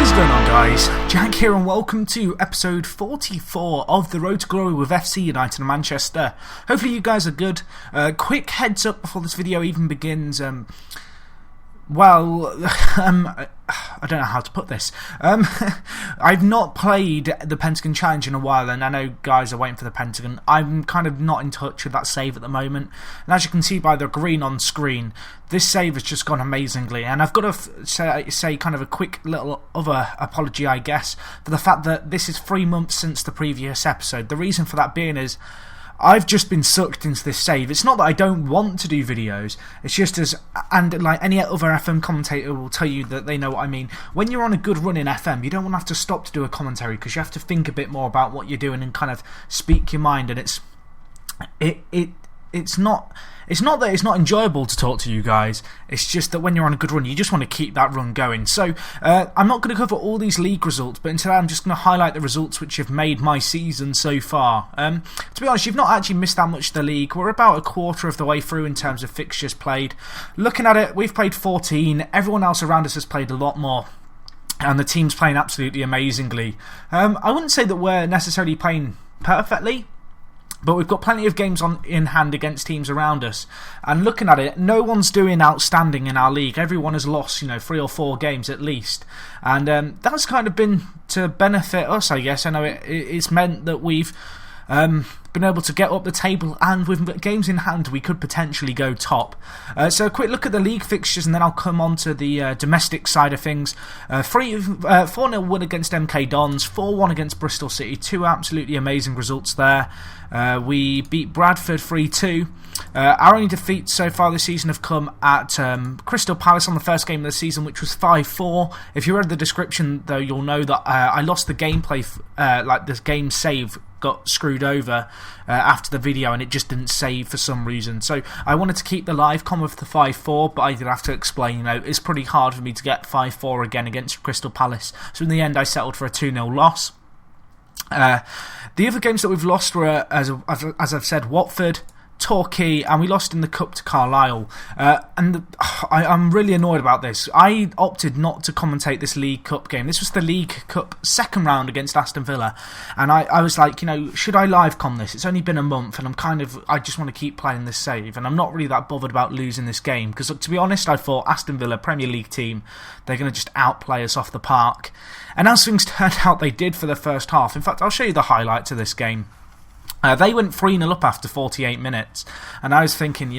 What is going on, guys? Jack here and welcome to episode 44 of the Road to Glory with FC United and Manchester. Hopefully you guys are good. Quick heads up before this video even begins. I don't know how to put this. I've not played the Pentagon Challenge in a while, and I know guys are waiting for the Pentagon. I'm kind of not in touch with that save at the moment, and as you can see by the green on screen, this save has just gone amazingly, and I've got to say kind of a quick little other apology, I guess, for the fact that this is 3 months since the previous episode. The reason for that being is I've just been sucked into this save. It's not that I don't want to do videos, it's just and like any other FM commentator will tell you that they know what I mean. When you're on a good run in FM, you don't want to have to stop to do a commentary because you have to think a bit more about what you're doing and kind of speak your mind, and it's not that it's not enjoyable to talk to you guys, it's just that when you're on a good run, you just want to keep that run going. So, I'm not going to cover all these league results, but instead I'm just going to highlight the results which have made my season so far. To be honest, you've not actually missed that much of the league. We're about a quarter of the way through in terms of fixtures played. Looking at it, we've played 14, everyone else around us has played a lot more, and the team's playing absolutely amazingly. I wouldn't say that we're necessarily playing perfectly, but we've got plenty of games in hand against teams around us. And looking at it, no one's doing outstanding in our league. Everyone has lost, 3 or 4 games at least. And that's kind of been to benefit us, I guess. I know it's meant that we've been able to get up the table, and with games in hand we could potentially go top. So a quick look at the league fixtures, and then I'll come on to the domestic side of things. 4-0 win against MK Dons, 4-1 against Bristol City, 2 absolutely amazing results there. We beat Bradford 3-2. Our only defeats so far this season have come at Crystal Palace on the first game of the season, which was 5-4. If you read the description, though, you'll know that I lost the gameplay, like this game save got screwed over after the video, and it just didn't save for some reason. So I wanted to keep the live com of the 5-4, but I did have to explain, it's pretty hard for me to get 5-4 again against Crystal Palace. So in the end, I settled for a 2-0 loss. The other games that we've lost were, as I've said, Watford, Torquay, and we lost in the Cup to Carlisle. I'm really annoyed about this. I opted not to commentate this League Cup game. This was the League Cup second round against Aston Villa, and I was like, should I live com this? It's only been a month, and I just want to keep playing this save, and I'm not really that bothered about losing this game, because to be honest, I thought Aston Villa, Premier League team, they're going to just outplay us off the park. And as things turned out, they did for the first half. In fact, I'll show you the highlights of this game. They went 3-0 up after 48 minutes, and I was thinking,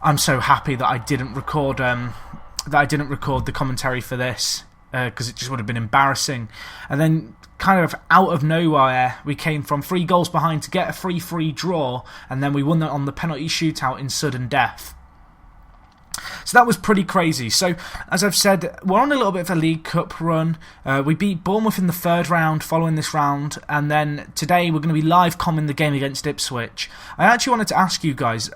I'm so happy that I didn't record the commentary for this, because it just would have been embarrassing. And then, kind of out of nowhere, we came from 3 goals behind to get a 3-3 draw, and then we won that on the penalty shootout in sudden death. So that was pretty crazy. So, as I've said, we're on a little bit of a League Cup run. We beat Bournemouth in the 3rd round following this round, and then today we're going to be live comming the game against Ipswich. I actually wanted to ask you guys,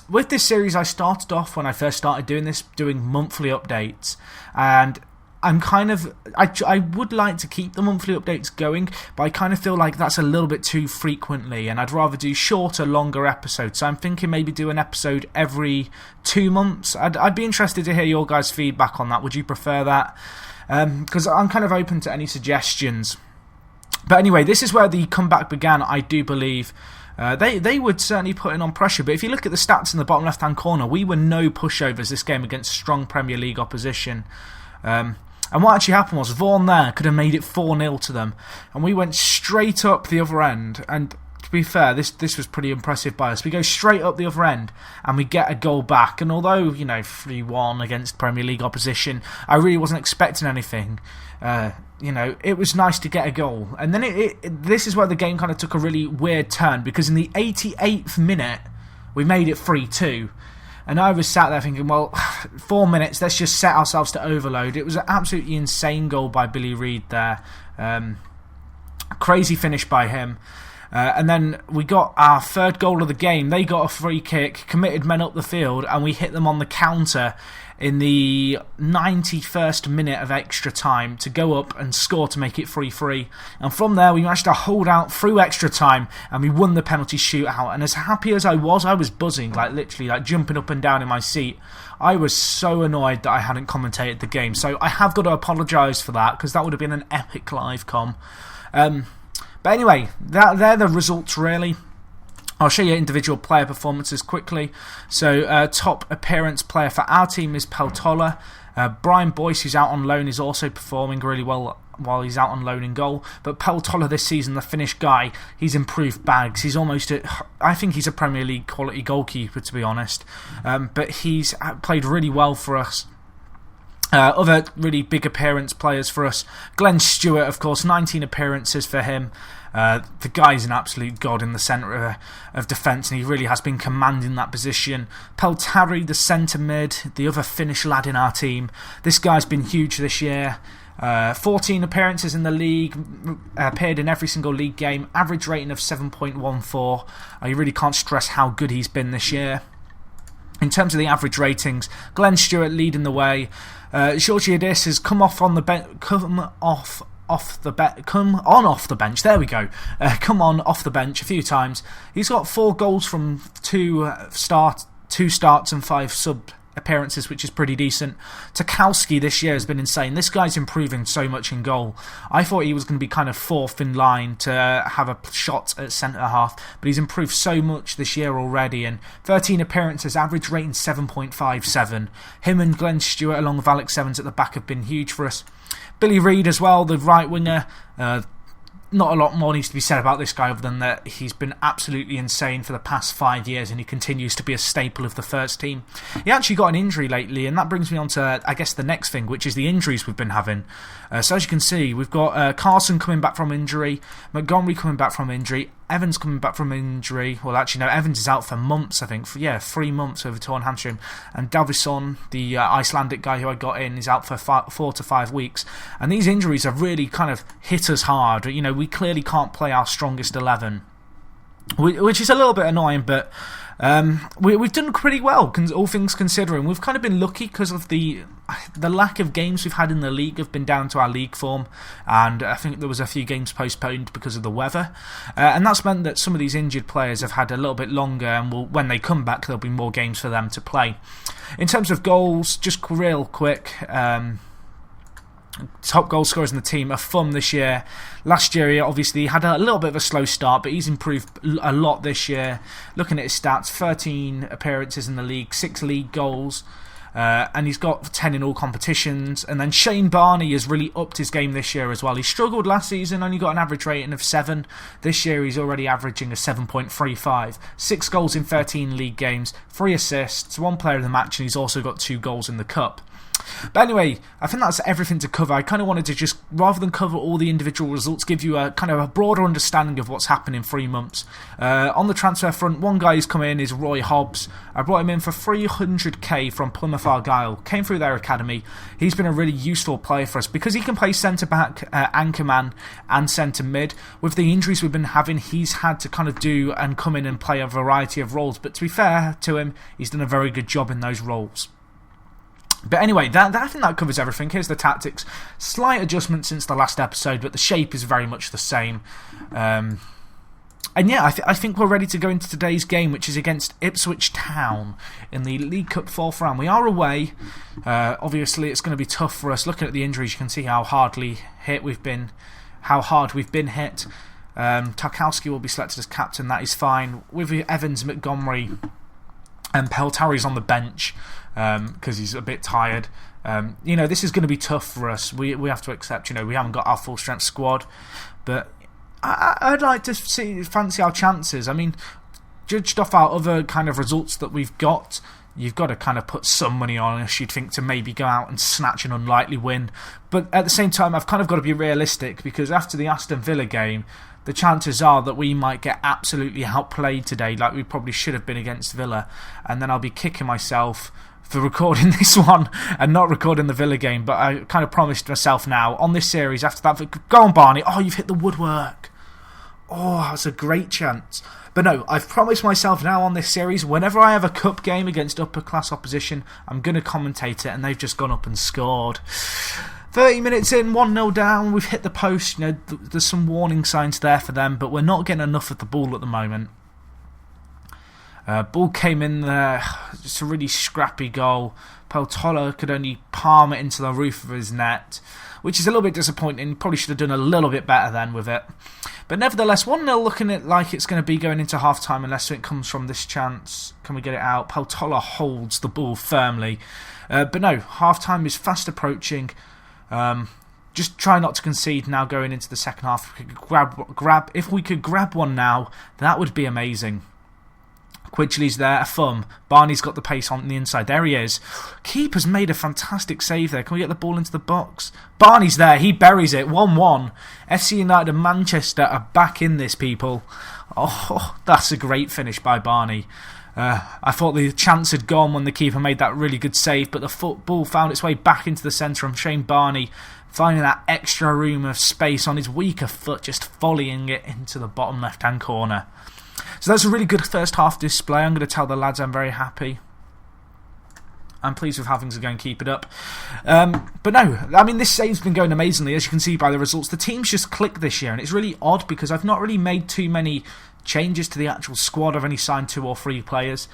with this series I started off when I first started doing this, doing monthly updates, and I would like to keep the monthly updates going, but I kind of feel like that's a little bit too frequently, and I'd rather do shorter, longer episodes. So I'm thinking maybe do an episode every 2 months. I'd be interested to hear your guys' feedback on that. Would you prefer that? Because I'm kind of open to any suggestions. But anyway, this is where the comeback began, I do believe. They would certainly put on pressure, but if you look at the stats in the bottom left-hand corner, we were no pushovers this game against strong Premier League opposition. And what actually happened was Vaughan there could have made it 4-0 to them, and we went straight up the other end. And to be fair, this was pretty impressive by us. We go straight up the other end and we get a goal back, and although 3-1 against Premier League opposition, I really wasn't expecting anything. It was nice to get a goal, and then this is where the game kind of took a really weird turn, because in the 88th minute we made it 3-2. And I was sat there thinking, well, 4 minutes, let's just set ourselves to overload. It was an absolutely insane goal by Billy Reid there. Crazy finish by him. And then we got our third goal of the game. They got a free kick, committed men up the field, and we hit them on the counter in the 91st minute of extra time to go up and score to make it 3-3. And from there, we managed to hold out through extra time, and we won the penalty shootout. And as happy as I was buzzing, like literally like jumping up and down in my seat. I was so annoyed that I hadn't commentated the game. So I have got to apologise for that, because that would have been an epic live com. But anyway, they're the results really. I'll show you individual player performances quickly. So top appearance player for our team is Peltola. Brian Boyce, who's out on loan, is also performing really well while he's out on loan in goal. But Peltola this season, the Finnish guy, he's improved bags. He's almost I think he's a Premier League quality goalkeeper, to be honest. But he's played really well for us. Other really big appearance players for us. Glenn Stewart, of course, 19 appearances for him. The guy's an absolute god in the centre of defence, and he really has been commanding that position. Peltari, the centre mid, the other Finnish lad in our team. This guy's been huge this year. 14 appearances in the league, appeared in every single league game, average rating of 7.14. I really can't stress how good he's been this year. In terms of the average ratings, Glenn Stewart leading the way. Georgiadis has come off the bench a few times. He's got 4 goals from 2 starts and 5 sub appearances, which is pretty decent. Tarkowski this year has been insane. This guy's improving so much in goal. I thought he was going to be kind of 4th in line to have a shot at centre half, but he's improved so much this year already. And 13 appearances, average rating 7.57. Him and Glenn Stewart along with Alex Evans at the back have been huge for us. Billy Reid as well, the right winger. Not a lot more needs to be said about this guy other than that he's been absolutely insane for the past 5 years, and he continues to be a staple of the first team. He actually got an injury lately, and that brings me on to, I guess, the next thing, which is the injuries we've been having. So as you can see, we've got Carson coming back from injury, Montgomery coming back from injury, Evans coming back from injury. Well, actually, no, Evans is out for months, I think. 3 months with a torn hamstring. And Davison, the Icelandic guy who I got in, is out for 4 to 5 weeks. And these injuries have really kind of hit us hard. You know, we clearly can't play our strongest 11, which is a little bit annoying, but we've done pretty well, all things considering. We've kind of been lucky because of the lack of games we've had in the league have been down to our league form, and I think there was a few games postponed because of the weather, and that's meant that some of these injured players have had a little bit longer, and when they come back there'll be more games for them to play. In terms of goals, just real quick, top goal scorers in the team are Fum this year. Last year he obviously had a little bit of a slow start, but he's improved a lot this year. Looking at his stats, 13 appearances in the league, 6 league goals, and he's got 10 in all competitions. And then Shane Barney has really upped his game this year as well. He struggled last season, only got an average rating of 7. This year he's already averaging a 7.35. 6 goals in 13 league games, 3 assists, 1 player of the match, and he's also got 2 goals in the cup. But anyway, I think that's everything to cover. I kind of wanted to just, rather than cover all the individual results, give you a kind of a broader understanding of what's happened in 3 months. On the transfer front, one guy who's come in is Roy Hobbs. I brought him in for 300k from Plymouth Argyle. Came through their academy. He's been a really useful player for us because he can play centre-back, anchorman and centre-mid. With the injuries we've been having, he's had to kind of do and come in and play a variety of roles. But to be fair to him, he's done a very good job in those roles. But anyway, I think that covers everything. Here's the tactics. Slight adjustment since the last episode, but the shape is very much the same. And yeah, I think we're ready to go into today's game, which is against Ipswich Town in the League Cup 4th round. We are away. Obviously, it's going to be tough for us. Looking at the injuries, you can see how hard we've been hit. Tarkowski will be selected as captain. That is fine. With Evans, Montgomery, and Peltari's on the bench because he's a bit tired. This is going to be tough for us. We have to accept, we haven't got our full strength squad, but I'd like to fancy our chances. I mean, judged off our other kind of results that we've got, you've got to kind of put some money on us, you'd think, to maybe go out and snatch an unlikely win. But at the same time, I've kind of got to be realistic, because after the Aston Villa game, the chances are that we might get absolutely outplayed today, like we probably should have been against Villa, and then I'll be kicking myself for recording this one and not recording the Villa game. But I kind of promised myself now on this series after that, go on Barney, oh, you've hit the woodwork. Oh, that's a great chance. But no, I've promised myself now on this series, whenever I have a cup game against upper class opposition, I'm going to commentate it, and they've just gone up and scored. 30 minutes in, 1-0 down, we've hit the post. You know, there's some warning signs there for them, but we're not getting enough of the ball at the moment. Ball came in there, just a really scrappy goal. Peltola could only palm it into the roof of his net, which is a little bit disappointing. Probably should have done a little bit better then with it. But nevertheless, 1-0 looking at like it's going to be going into half-time unless it comes from this chance. Can we get it out? Peltola holds the ball firmly. But no, half-time is fast approaching. Just try not to concede now going into the second half. If we could grab one now, that would be amazing. Quidgley's there, a thumb. Barney's got the pace on the inside. There he is. Keeper's made a fantastic save there. Can we get the ball into the box? Barney's there. He buries it. 1-1. FC United and Manchester are back in this, people. Oh, that's a great finish by Barney. I thought the chance had gone when the keeper made that really good save, but the football found its way back into the centre, and Shane Barney finding that extra room of space on his weaker foot, just volleying it into the bottom left-hand corner. So that's a really good first half display. I'm going to tell the lads I'm very happy. I'm pleased with how things are going. Keep it up. But no, I mean, this save's been going amazingly, as you can see by the results. The team's just clicked this year, and it's really odd because I've not really made too many changes to the actual squad. I've only signed 2 or 3 players.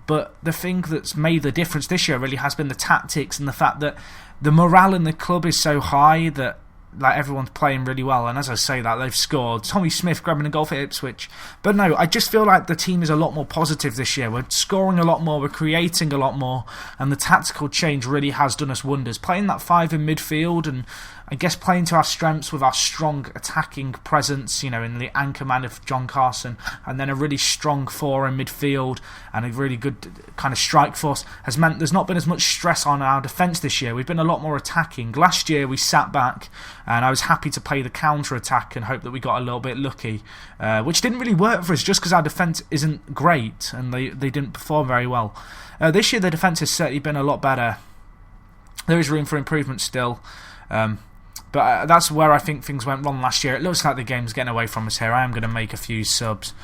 But the thing that's made the difference this year really has been the tactics and the fact that the morale in the club is so high that like everyone's playing really well, and as I say that, they've scored. Tommy Smith grabbing a goal for Ipswich. But no, I just feel like the team is a lot more positive this year. We're scoring a lot more, we're creating a lot more, and the tactical change really has done us wonders. Playing that 5 in midfield, and I guess playing to our strengths with our strong attacking presence, you know, in the anchor man of John Carson, and then a really strong 4 in midfield and a really good kind of strike force has meant there's not been as much stress on our defence this year. We've been a lot more attacking. Last year we sat back and I was happy to play the counter-attack and hope that we got a little bit lucky, which didn't really work for us just because our defence isn't great and they didn't perform very well. This year the defence has certainly been a lot better. There is room for improvement still. But that's where I think things went wrong last year. It looks like the game's getting away from us here. I am going to make a few subs.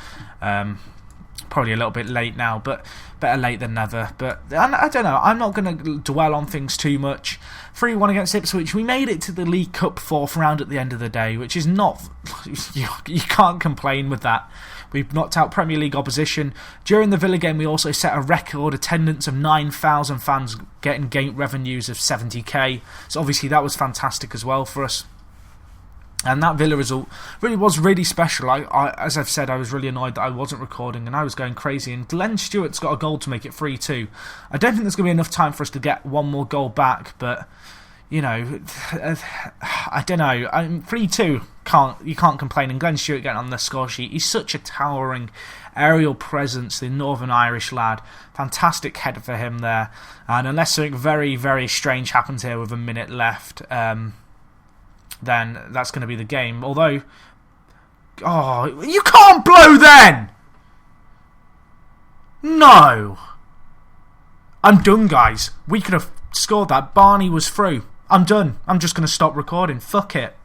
Probably a little bit late now, but better late than never. But I don't know. I'm not going to dwell on things too much. 3-1 against Ipswich. We made it to the League Cup 4th round at the end of the day, which is not... You can't complain with that. We've knocked out Premier League opposition. During the Villa game, we also set a record attendance of 9,000 fans, getting gate revenues of 70k. So obviously that was fantastic as well for us. And that Villa result really was really special. As I've said, I was really annoyed that I wasn't recording and I was going crazy. And Glenn Stewart's got a goal to make it 3-2. I don't think there's going to be enough time for us to get one more goal back, but... You know, I don't know. 3-2, you can't complain. And Glenn Stewart getting on the score sheet. He's such a towering aerial presence, the Northern Irish lad. Fantastic header for him there. And unless something very, very strange happens here with a minute left, then that's going to be the game. Although, oh, you can't blow then! No! I'm done, guys. We could have scored that. Barney was through. I'm done. I'm just going to stop recording. Fuck it.